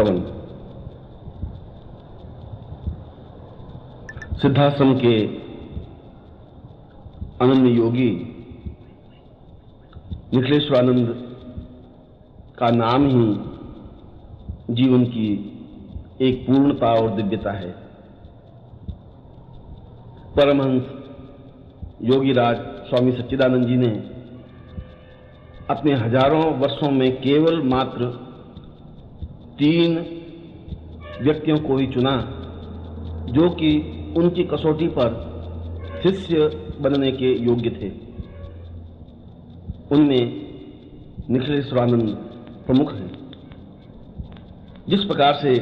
स्तवन। सिद्धाश्रम के अनन्य योगी निखिलेश्वरानंद का नाम ही जीवन की एक पूर्णता और दिव्यता है। परमहंस योगीराज स्वामी सच्चिदानंद जी ने अपने हजारों वर्षों में केवल मात्र 3 व्यक्तियों को ही चुना जो कि उनकी कसौटी पर शिष्य बनने के योग्य थे। उनमें निखिलेश्वरानंद प्रमुख हैं। जिस प्रकार से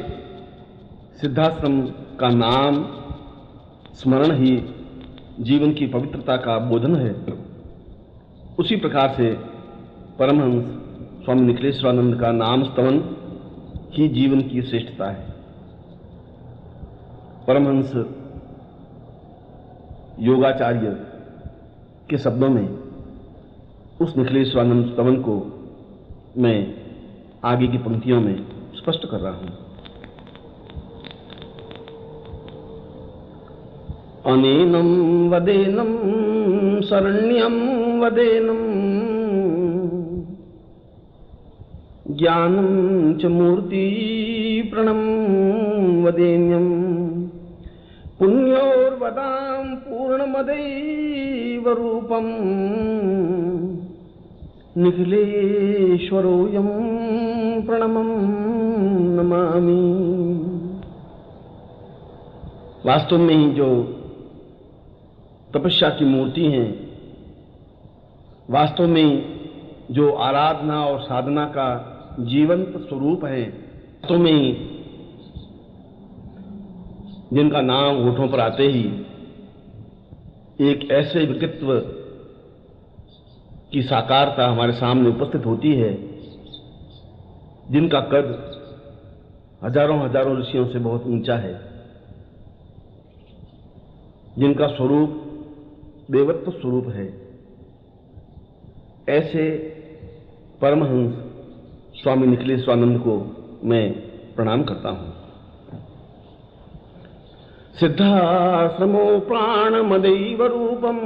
सिद्धाश्रम का नाम स्मरण ही जीवन की पवित्रता का बोधन है, उसी प्रकार से परमहंस स्वामी निखिलेश्वरानंद का नाम स्तवन ही जीवन की श्रेष्ठता है। परमहंस योगाचार्य के शब्दों में उस निखिलेश्वरानंद स्तवन को मैं आगे की पंक्तियों में स्पष्ट कर रहा हूं। अनेनं वदेनं शरण्यं वदेनं ज्ञानं च मूर्ति प्रणं वदेन्यं पुण्योर्वदां पूर्णमदैव रूपं निखिलेश्वरोऽयं प्रणमं नमामि। वास्तव में ही जो तपस्या की मूर्ति हैं, वास्तव में जो आराधना और साधना का जीवंत स्वरूप है, वास्तव में ही जिनका नाम होठों पर आते ही एक ऐसे व्यक्तित्व की साकारता हमारे सामने उपस्थित होती है जिनका कद हजारों हजारों ऋषियों से बहुत ऊंचा है, जिनका स्वरूप देवत्व स्वरूप है। ऐसे परमहंस स्वामी निखिलेश्वरानंद को मैं प्रणाम करता हूं। सिद्धाश्रमो प्राणमदैव रूपं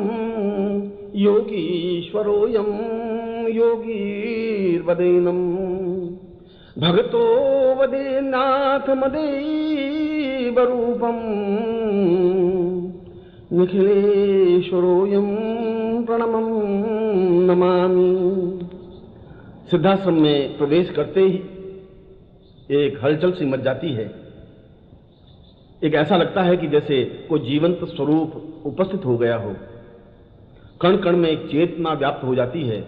योगीश्वरोऽयं योगीर्वदेनं भगतो वदेन्नाथ मदैव रूपं निखिलेश्वरोऽयं प्रणमं नमामि। सिद्धाश्रम में प्रवेश करते ही एक हलचल सी मच जाती है। एक ऐसा लगता है कि जैसे कोई जीवंत स्वरूप उपस्थित हो गया हो। कण कण में एक चेतना व्याप्त हो जाती है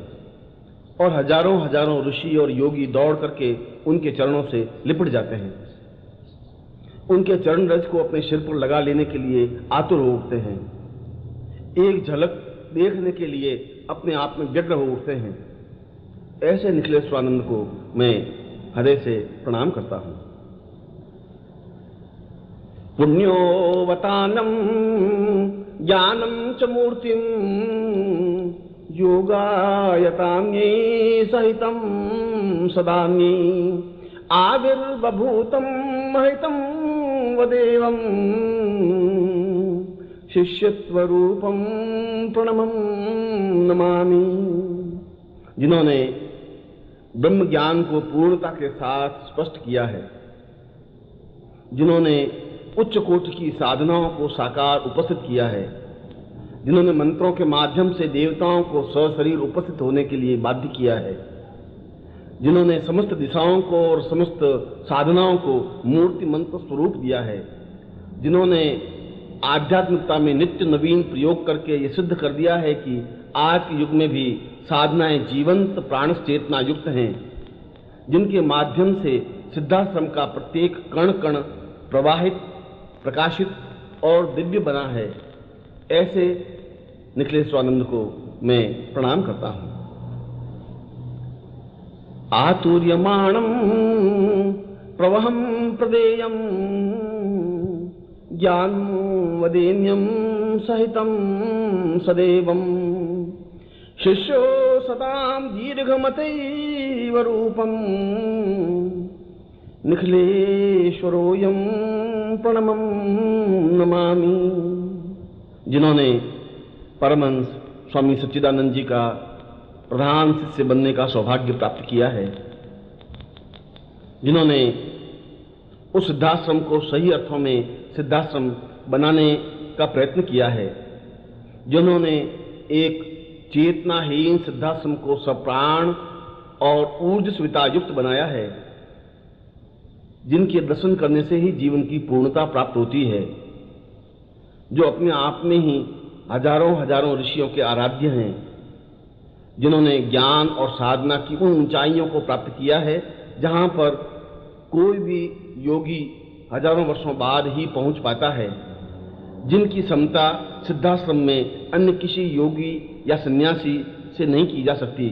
और हजारों हजारों ऋषि और योगी दौड़ करके उनके चरणों से लिपट जाते हैं। उनके चरण रज को अपने सिर पर लगा लेने के लिए आतुर हो उठते हैं। एक झलक देखने के लिए अपने आप में व्यग्र हो उठते हैं। ऐसे निखिलेश्वरानंद को मैं हृदय से प्रणाम करता हूं। पुण्योवतानं ज्ञानं च मूर्तिं योगायतान्ये सहितं सदान्ये आविर्बभूतं महितं वदेवं शिष्यत्वरूपं प्रणमं नमामि। जिन्होंने ब्रह्म ज्ञान को पूर्णता के साथ स्पष्ट किया है, जिन्होंने उच्च कोटि की साधनाओं को साकार उपस्थित किया है, जिन्होंने मंत्रों के माध्यम से देवताओं को सशरीर उपस्थित होने के लिए बाध्य किया है, जिन्होंने समस्त दिशाओं को और समस्त साधनाओं को मूर्ति मंत्र स्वरूप दिया है, जिन्होंने आध्यात्मिकता में नित्य नवीन प्रयोग करके ये सिद्ध कर दिया है कि आज के युग में भी साधनाएं जीवंत प्राण चेतना युक्त हैं, जिनके माध्यम से सिद्धाश्रम का प्रत्येक कण कण प्रवाहित, प्रकाशित और दिव्य बना है, ऐसे निखिलेश्वरानंद को मैं प्रणाम करता हूं। आतुर्यमाणं प्रवहं प्रदेयं ज्ञानं वदेन्यं सहितं सदैवं शिष्यो सतां दीर्घमतैव रूपं निखिलेश्वरोऽयं प्रणमं नमामि। जिन्होंने परमहंस स्वामी सच्चिदानंद जी का प्रधान शिष्य बनने का सौभाग्य प्राप्त किया है, जिन्होंने उस सिद्धाश्रम को सही अर्थों में सिद्धाश्रम बनाने का प्रयत्न किया है, जिन्होंने एक चेतनाहीन सिद्धाश्रम को सप्राण और ऊर्जस्विता युक्त बनाया है, जिनके दर्शन करने से ही जीवन की पूर्णता प्राप्त होती है, जो अपने आप में ही हजारों हजारों ऋषियों के आराध्य हैं, जिन्होंने ज्ञान और साधना की उन ऊंचाइयों को प्राप्त किया है जहां पर कोई भी योगी हजारों वर्षों बाद ही पहुंच पाता है, जिनकी क्षमता सिद्धाश्रम में अन्य किसी योगी या सन्यासी से नहीं की जा सकती,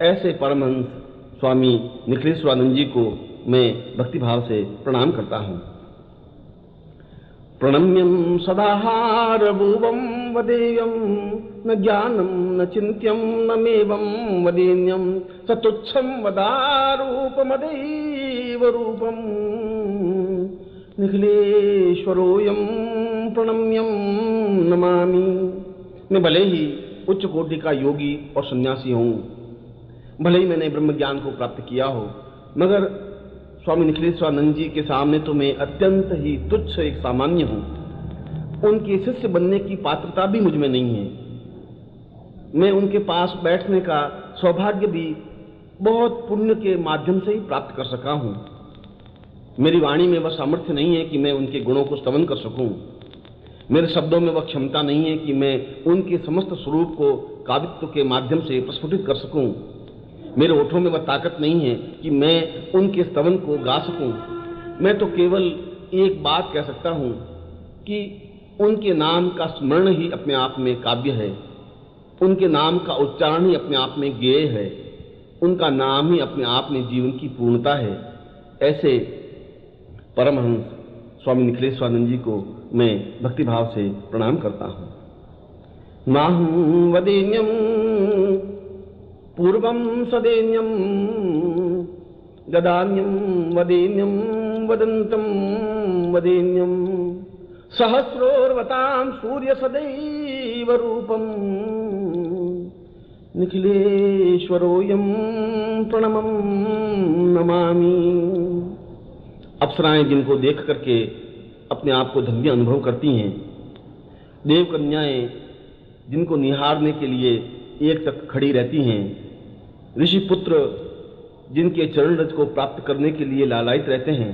ऐसे परमहंस स्वामी निखिलेश्वरानंद जी को मैं भक्तिभाव से प्रणाम करता हूं। प्रणम्यं सदाहारभुवं वदेयं न ज्ञानं न चिन्त्यं न मेवं वदेन्यं सतुच्छं वदारूपमदैव रूपं निखिलेश्वरोऽयं प्रणम्यं नमामि। मैं भले ही उच्च कोटि का योगी और सन्यासी हूँ, भले ही मैंने ब्रह्म ज्ञान को प्राप्त किया हो, मगर स्वामी निखिलेश्वरानंद जी के सामने तो मैं अत्यंत ही तुच्छ एक सामान्य हूँ। उनके शिष्य बनने की पात्रता भी मुझ में नहीं है। मैं उनके पास बैठने का सौभाग्य भी बहुत पुण्य के माध्यम से ही प्राप्त कर सका हूँ। मेरी वाणी में वह सामर्थ्य नहीं है कि मैं उनके गुणों को स्तवन कर सकूं। मेरे शब्दों में वह क्षमता नहीं है कि मैं उनके समस्त स्वरूप को काव्यत्व के माध्यम से प्रस्फुटित कर सकूं। मेरे होठों में वह ताकत नहीं है कि मैं उनके स्तवन को गा सकूं। मैं तो केवल एक बात कह सकता हूं कि उनके नाम का स्मरण ही अपने आप में काव्य है, उनके नाम का उच्चारण ही अपने आप में गेय है, उनका नाम ही अपने आप में जीवन की पूर्णता है। ऐसे परमहंस स्वामी निखिलेश्वरानंद जी को मैं भक्तिभाव से प्रणाम करता हूं। नाहं वदेन्यं पूर्वं सदेन्यं गदान्यं वदेन्यं वदन्तं वदेन्यं सहस्रोर्वतां सूर्य सदैव रूपं निखिलेश्वरोऽयं प्रणमं नमामि। अप्सराएं जिनको देख करके अपने आप को धन्य अनुभव करती हैं, देव कन्याएं जिनको निहारने के लिए एक तक खड़ी रहती हैं, ऋषि पुत्र जिनके चरण रज को प्राप्त करने के लिए लालायित रहते हैं,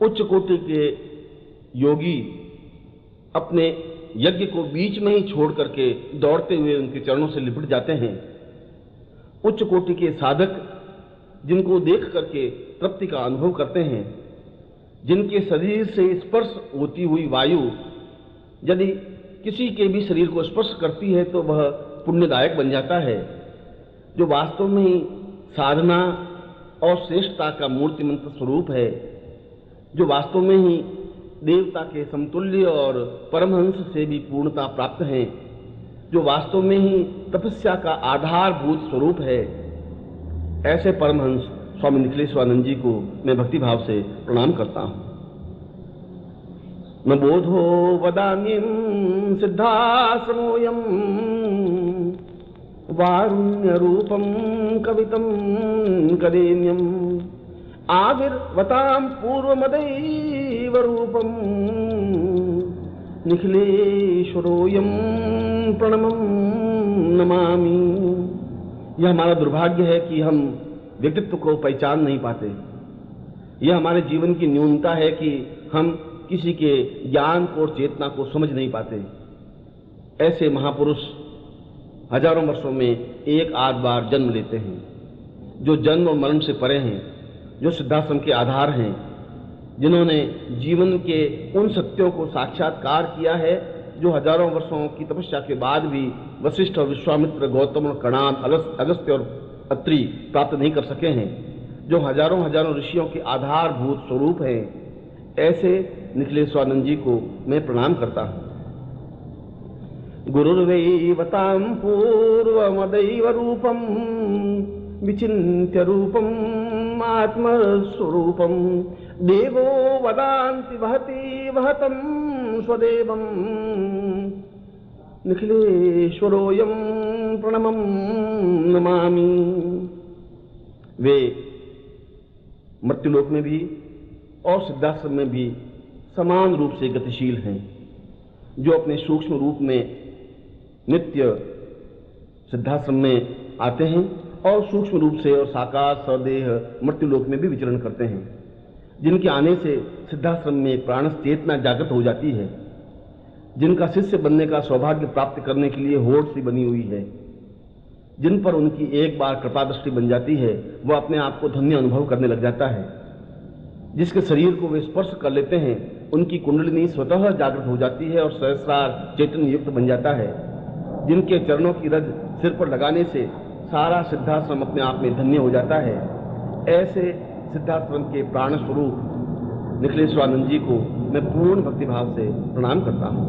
उच्च कोटि के योगी अपने यज्ञ को बीच में ही छोड़ करके दौड़ते हुए उनके चरणों से लिपट जाते हैं। उच्च कोटि के साधक जिनको देख करके तृप्ति का अनुभव करते हैं, जिनके शरीर से स्पर्श होती हुई वायु यदि किसी के भी शरीर को स्पर्श करती है तो वह पुण्यदायक बन जाता है, जो वास्तव में ही साधना और श्रेष्ठता का मूर्तिमंत स्वरूप है, जो वास्तव में ही देवता के समतुल्य और परमहंस से भी पूर्णता प्राप्त है, जो वास्तव में ही तपस्या का आधारभूत स्वरूप है, ऐसे परमहंस स्वामी निखिलेश्वरानंद जी को मैं भक्तिभाव से प्रणाम करता हूं। न बोधो वदान्यं सिद्धाश्रमोऽयं वारुण्य रूपं कवितं कदेन्यं आविर्वतां पूर्वमदैव रूपं निखिलेश्वरोऽयं प्रणमं नमामि। यह हमारा दुर्भाग्य है कि हम व्यक्तित्व को पहचान नहीं पाते। यह हमारे जीवन की न्यूनता है कि हम किसी के ज्ञान को और चेतना को समझ नहीं पाते। ऐसे महापुरुष हजारों वर्षों में एक आध बार जन्म लेते हैं, जो जन्म और मरण से परे हैं, जो सिद्धाश्रम के आधार हैं, जिन्होंने जीवन के उन सत्यों को साक्षात्कार किया है जो हजारों वर्षों की तपस्या के बाद भी वशिष्ठ और विश्वामित्र, गौतम और कणाद, अगस्त्य और अत्रि प्राप्त नहीं कर सके हैं, जो हजारों हजारों ऋषियों के आधारभूत स्वरूप हैं। ऐसे निखिलेश्वरानंद जी को मैं प्रणाम करता हूं। गुरुर्वैवतां पूर्वमदैव रूपं विचिन्त्य रूपं आत्म स्वरूपम देवो वदान्ति वहति वहतं स्वदेवम निखिलेश्वरोऽयं प्रणमं नमामि। वे मृत्युलोक में भी और सिद्धाश्रम में भी समान रूप से गतिशील हैं, जो अपने सूक्ष्म रूप में नित्य सिद्धाश्रम में आते हैं और सूक्ष्म रूप से और साकार सदेह मृत्युलोक में भी विचरण करते हैं, जिनके आने से सिद्धाश्रम में प्राणस चेतना जागृत हो जाती है, जिनका शिष्य बनने का सौभाग्य प्राप्त करने के लिए होड़ सी बनी हुई है, जिन पर उनकी एक बार कृपा दृष्टि बन जाती है, वह अपने आप को धन्य अनुभव करने लग जाता है। जिसके शरीर को वे स्पर्श कर लेते हैं, उनकी कुंडलिनी स्वतः जागृत हो जाती है और सहस्रार चैतन्य युक्त बन जाता है। जिनके चरणों की रज सिर पर लगाने से सारा सिद्धाश्रम अपने आप में धन्य हो जाता है, ऐसे सिद्धाश्रम के प्राण स्वरूप निखिलेश्वरानंद जी को मैं पूर्ण भक्तिभाव से प्रणाम करता हूँ।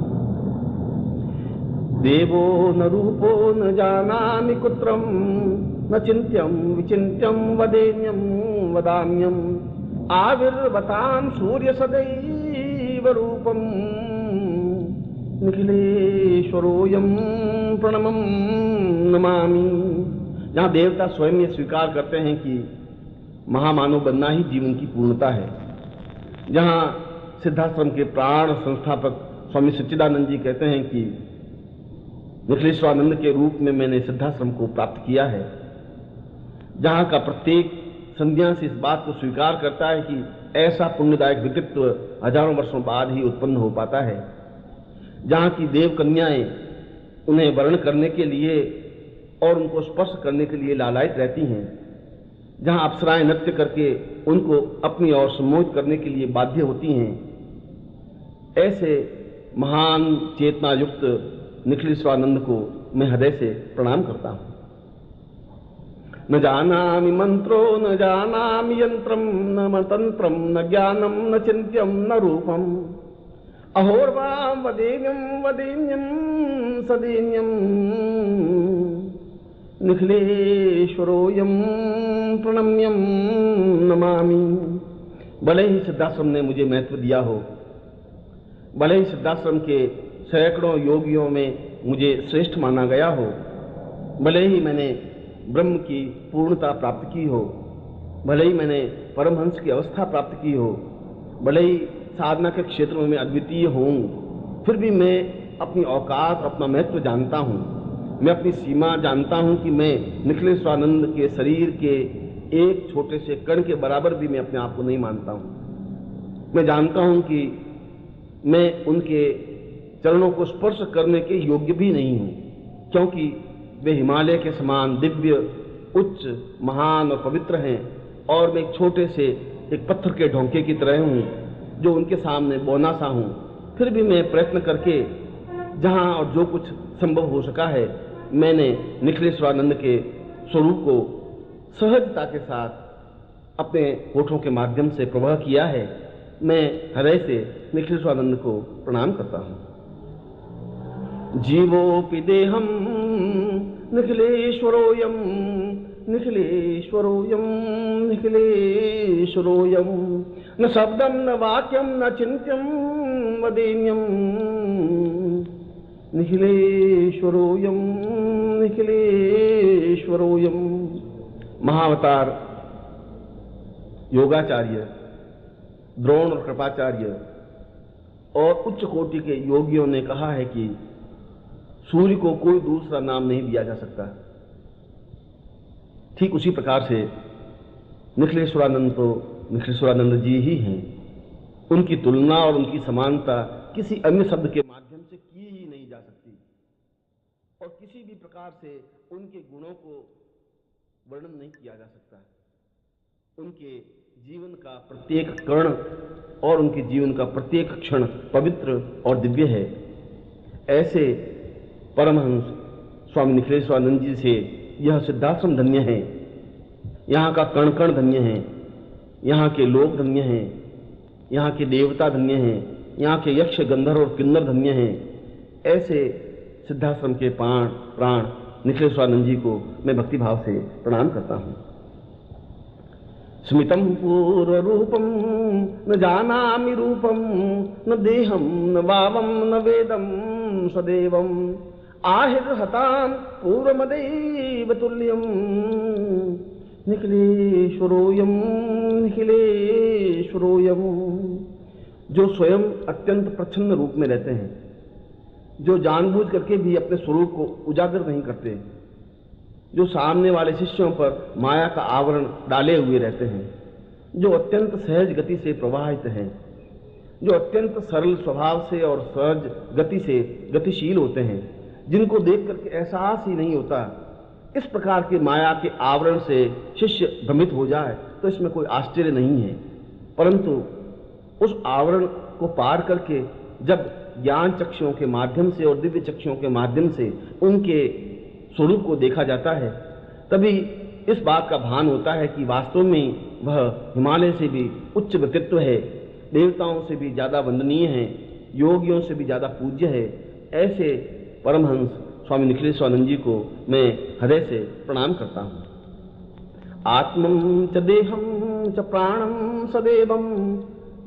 देवो न रूपो न जानामि कुत्रम न चिन्त्यं विचिन्त्यं वदेन्यं वदाम्यं आविर्वतां सूर्य सदैव रूपम निखिलेश्वरोऽयं प्रणमं नमामि। जहाँ देवता स्वयं ये स्वीकार करते हैं कि महामानव बनना ही जीवन की पूर्णता है, जहाँ सिद्धाश्रम के प्राण संस्थापक स्वामी सच्चिदानंद जी कहते हैं कि निखिलेश्वरानंद के रूप में मैंने सिद्धाश्रम को प्राप्त किया है, जहाँ का प्रत्येक संध्या से इस बात को स्वीकार करता है कि ऐसा पुण्यदायक व्यक्तित्व हजारों वर्षों बाद ही उत्पन्न हो पाता है, जहाँ की देव कन्याएं उन्हें वर्ण करने के लिए और उनको स्पर्श करने के लिए लालायित रहती हैं, जहाँ अप्सराएं नृत्य करके उनको अपनी ओर सम्मोहित करने के लिए बाध्य होती हैं, ऐसे महान चेतना युक्त निखिलेश्वरानंद को मैं हृदय से प्रणाम करता हूँ। न जानामि मंत्रो न जानामि यंत्रम न मतंत्रम न ज्ञानम न चिंत्यम न रूपम अहोर्वां वदेन्यं वदेन्यं सदेन्यं निखिलेश्वरोऽयं प्रणम्यं नमामि। भले ही सिद्धाश्रम ने मुझे महत्व दिया हो, भले ही सिद्धाश्रम के सैकड़ों योगियों में मुझे श्रेष्ठ माना गया हो, भले ही मैंने ब्रह्म की पूर्णता प्राप्त की हो, भले ही मैंने परमहंस की अवस्था प्राप्त की हो, भले ही साधना के क्षेत्र में मैं अद्वितीय हूँ, फिर भी मैं अपनी औकात अपना महत्व जानता हूँ। मैं अपनी सीमा जानता हूँ कि मैं निखिलेश्वरानंद के शरीर के एक छोटे से कण के बराबर भी मैं अपने आप को नहीं मानता हूँ। मैं जानता हूँ कि मैं उनके चरणों को स्पर्श करने के योग्य भी नहीं हूँ, क्योंकि वे हिमालय के समान दिव्य उच्च महान और पवित्र हैं और मैं एक छोटे से एक पत्थर के ढोंके की तरह हूँ जो उनके सामने बौना सा हूँ। फिर भी मैं प्रयत्न करके जहाँ और जो कुछ संभव हो सका है, मैंने निखिलेश्वरानंद के स्वरूप को सहजता के साथ अपने होठों के माध्यम से प्रवाह किया है। मैं हृदय से निखिलेश्वरानंद को प्रणाम करता हूँ। जीवोऽपि देहं निखिलेश्वरोऽयं निखिलेश्वरोऽयं निखिलेश्वरोऽयं न शब्दं न वाक्यं न चिन्त्यं वदेन्यं निखिलेश्वरोऽयं निखिलेश्वरोऽयं। महाअवतार योगाचार्य द्रोण और कृपाचार्य और उच्च कोटि के योगियों ने कहा है कि सूर्य को कोई दूसरा नाम नहीं दिया जा सकता। ठीक उसी प्रकार से निखिलेश्वरानंद तो निखिलेश्वरानंद जी ही हैं। उनकी तुलना और उनकी समानता किसी अन्य शब्द के माध्यम से की ही नहीं जा सकती और किसी भी प्रकार से उनके गुणों को वर्णन नहीं किया जा सकता। उनके जीवन का प्रत्येक कण और उनके जीवन का प्रत्येक क्षण पवित्र और दिव्य है। ऐसे परमहंस स्वामी निखिलेश्वरानंद जी से यह सिद्धाश्रम धन्य है, यहाँ का कण कण धन्य है, यहाँ के लोग धन्य हैं, यहाँ के देवता धन्य हैं, यहाँ के यक्ष गंधर्व और किन्नर धन्य हैं। ऐसे सिद्धाश्रम के प्राण निखिलेश्वरानंद जी को मैं भक्तिभाव से प्रणाम करता हूँ। स्मितं पूर्वरूपं न जानामि रूपं न देहं न भावं न वेदं सदैवम् आहिर्हतां पूर्वमदैव तुल्यं निखिलेश्वरोऽयं निखिलेश्वरोऽयं। जो स्वयं अत्यंत प्रच्छन्न रूप में रहते हैं, जो जानबूझ करके भी अपने स्वरूप को उजागर नहीं करते, जो सामने वाले शिष्यों पर माया का आवरण डाले हुए रहते हैं, जो अत्यंत सहज गति से प्रवाहित हैं, जो अत्यंत सरल स्वभाव से और सहज गति से गतिशील होते हैं, जिनको देख करके एहसास ही नहीं होता, इस प्रकार के माया के आवरण से शिष्य भ्रमित हो जाए तो इसमें कोई आश्चर्य नहीं है। परंतु उस आवरण को पार करके जब ज्ञान चक्षुओं के माध्यम से और दिव्य चक्षुओं के माध्यम से उनके स्वरूप को देखा जाता है, तभी इस बात का भान होता है कि वास्तव में वह हिमालय से भी उच्च व्यक्तित्व है, देवताओं से भी ज्यादा वंदनीय है, योगियों से भी ज्यादा पूज्य है। ऐसे परमहंस स्वामी निखिलेश्वरानंद जी को मैं हृदय से प्रणाम करता हूँ। आत्मं च देहं च प्राणं सदैवं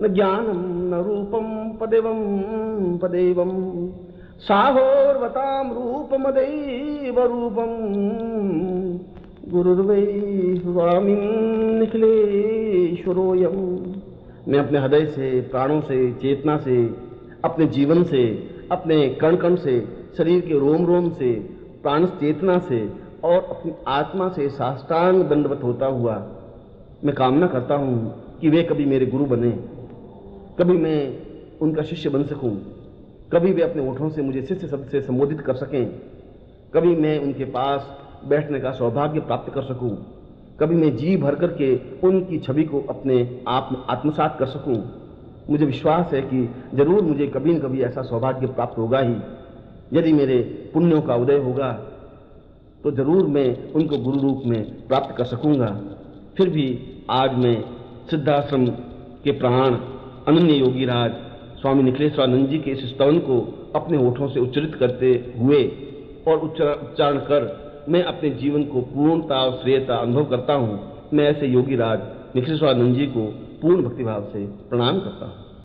न ज्ञानं न रूपं पदेवं पदेवं साहोर्वतां रूपमदैव रूपं गुरुर्वै स्वामी निखिलेश्वरोऽयं। मैं अपने हृदय से, प्राणों से, चेतना से, अपने जीवन से, अपने कण कण से, शरीर के रोम रोम से, प्राण चेतना से और अपनी आत्मा से साष्टांग दंडवत होता हुआ मैं कामना करता हूँ कि वे कभी मेरे गुरु बने, कभी मैं उनका शिष्य बन सकूं, कभी वे अपने ओठों से मुझे शिष्य शब्द से संबोधित कर सकें, कभी मैं उनके पास बैठने का सौभाग्य प्राप्त कर सकूं, कभी मैं जी भर करके उनकी छवि को अपने आप में आत्मसात कर सकूं। मुझे विश्वास है कि जरूर मुझे कभी न कभी ऐसा सौभाग्य प्राप्त होगा ही। यदि मेरे पुण्यों का उदय होगा तो जरूर मैं उनको गुरु रूप में प्राप्त कर सकूंगा। फिर भी आज मैं सिद्धाश्रम के प्राण अनन्य योगी राज स्वामी निखिलेश्वरानंद जी के इस स्तवन को अपने होठों से उच्चरित करते हुए और उच्चारण कर मैं अपने जीवन को पूर्णता और श्रेयता अनुभव करता हूँ। मैं ऐसे योगी राज निखिलेश्वरानंद जी को पूर्ण भक्तिभाव से प्रणाम करता हूँ।